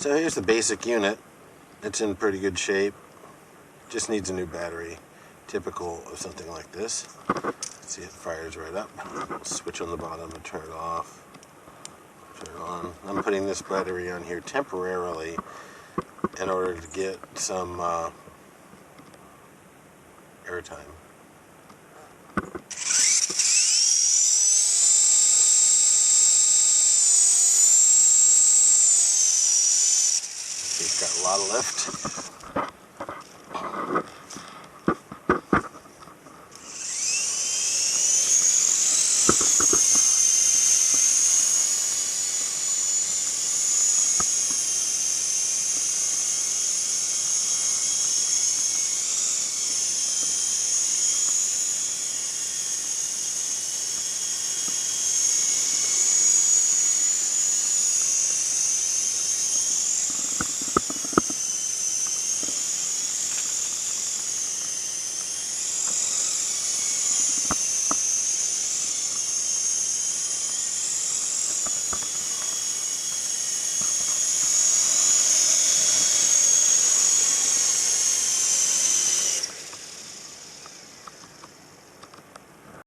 So here's the basic unit. It's in pretty good shape. Just needs a new battery. Typical of something like this. See, it fires right up. Switch on the bottom and turn it off. Turn it on. I'm putting this battery on here temporarily in order to get some airtime. It's got a lot of lift.